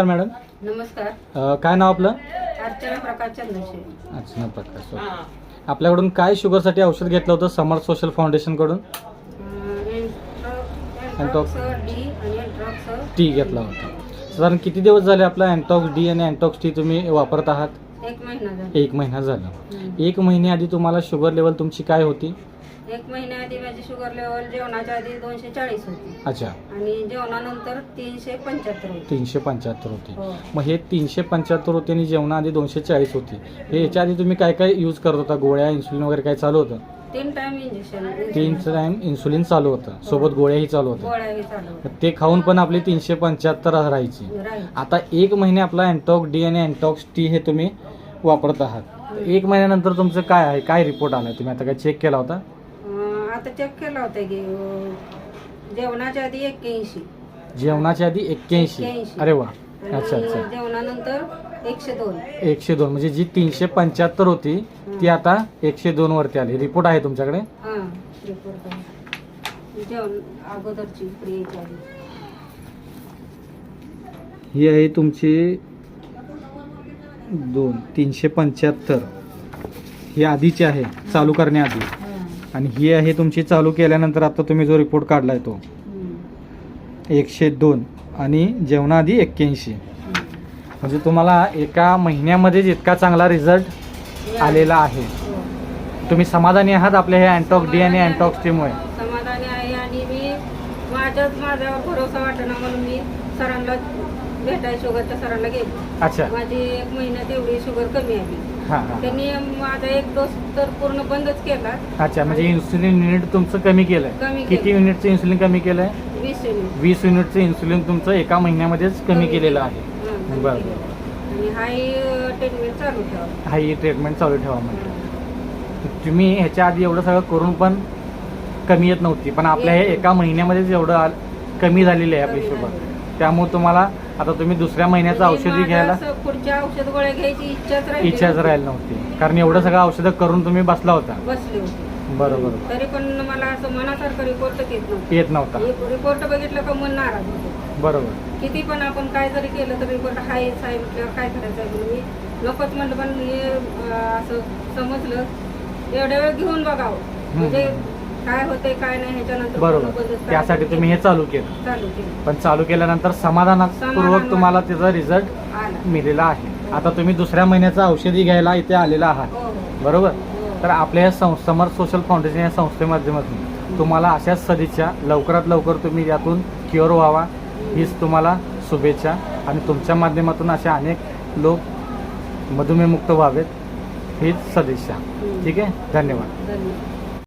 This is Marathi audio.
मॅडम नमस्कार. काय नाव आपलं? अर्चना प्रकाश चंद्रशे. अर्चना प्रकाश. आपल्याकडून काय शुगरसाठी औषध घेतलं होतं समर्थ सोशल फाउंडेशन कडून? एंट्रॉक्स डी आणि एंट्रॉक्स टी घेतला होता. साधारण किती दिवस झाले आपला एंटॉक्स डी आणि एंटॉक्स टी तुम्ही वापरत आहात? 1 महिना झाला. 1 महिना झाला. 1 महिन्याआधी तुम्हाला शुगर लेवल तुमची काय होती? 1 महिन्याआधी माझी शुगर लेवल जेवणाच्या आधी 240 होती. अच्छा. आणि जेवणानंतर 375 होती. 375 होती. हो. मग हे 375 होते आणि जेवणाआधी 240 होती. हे याच्या आधी तुम्ही काय काय यूज करत होता? गोळ्या, इन्सुलिन वगैरे काय चालू होतं? 3 टाइम इंजेक्शन. 3 टाइम इन्सुलिन चालू होतं, सोबत गोळ्याही चालू होत्या. गोळ्याही चालू होत्या. ते खाऊन पण आपली 375 राहायची. राईट. आता 1 महिने आपला अँटॉक्स डी आणि अँटॉक्स टी हे तुम्ही वापरत आहात. 1 महिन्यानंतर तुमचं काय आहे, काय रिपोर्ट आला? तुम्ही आता काय चेक केला होता? आता चेक केला होता की जेवणाच्या आधी 81. जेवणाच्या आधी 81. अरे वा. अच्छा आणि अच्छा. जेवणानंतर 102. 102 म्हणजे जी 375 होती ती आता 102 वरती आली. रिपोर्ट आहे तुमच्याकडे? हां, रिपोर्ट आहे. जेवण अगोदरची क्रियेच्या आधी. ही आहे तुमची 375. ही आधीची आहे चालू करण्याआधी, आणि ही आहे तुमची चालू केल्यानंतर आता तुम्ही जो रिपोर्ट काढलाय तो 102 आणि जेवणाआधी 81. म्हणजे तुम्हाला एका महिन्यामध्येच इतका चांगला रिझल्ट आलेला आहे. तुम्ही समाधानी आहात आपल्या हे अँटॉक्स डी आणि अँटॉक्स टी मुळे? समाधानी आहे. आणि मी माझ्यावर भरोसा वाटणं म्हणून मी सरांना भेटाय शुगरच्या सरांना गेली. अच्छा. माझी 1 महिन्यात एवढी शुगर कमी आली. हां हां. त्यांनी माझा 1 डोस तर पूर्ण बंदच केला. अच्छा, म्हणजे इन्सुलिन युनिट तुमचं कमी केलंय? कमी किती युनिटचं इन्सुलिन कमी केलंय? 20 युनिट. 20 युनिटचं इन्सुलिन तुमचं एका महिन्यामध्येच कमी केलेलं आहे. हां, बरं. आणि हाय ट्रीटमेंट चालू ठेवा. हा, ही ट्रीटमेंट चालू ठेवा. म्हणजे तुम्ही ह्याच्या आधी एवढं सगळं करून पण कमी येत नव्हती, पण आपल्या हे एका महिन्यामध्येच एवढं कमी झालेली आहे आपली शुगर. त्यामुळे तुम्हाला आता तुम्ही दुसऱ्या महिन्याचं औषधी घ्यायला पुढच्या औषध गोळ्या घ्यायची इच्छाच राहिली नव्हती, कारण एवढं सगळं औषधं करून तुम्ही बसला होता. बसले होते. बरोबर. तरी पण मला असं मनासारखं रिपोर्ट येत नव्हता. रिपोर्ट बघितलं का मन नाराज होतं. बरोबर. किती पण आपण काय जरी केलं तरी रिपोर्ट हायच आहे म्हटल्यावर काय करायचं आहे म्हणून मी नकोच म्हटलं. पण हे असं समजलं एवढ्या वेळ घेऊन बघावं म्हणजे काय होतंय काय नाही ह्याच्यानंतर. बरोबर. त्यासाठी तुम्ही हे चालू केलं. पण चालू केल्यानंतर समाधानपूर्वक तुम्हाला त्याचा रिझल्ट आला. मिळालेला आहे. आता तुम्ही दुसऱ्या महिन्याचं औषधी घ्यायला इथे आलेला आहात. बरोबर. तर आपल्या या समर्थ सोशल फाउंडेशन या संस्थेमाध्यमातून तुम्हाला अशाच सदिच्छा, लवकरात लवकर तुम्ही यातून क्युअर व्हावा हीच तुम्हाला शुभेच्छा. आणि तुमच्या माध्यमातून अशा अनेक लोक मधुमेहमुक्त व्हावेत हीच सदिच्छा. ठीक आहे. धन्यवाद.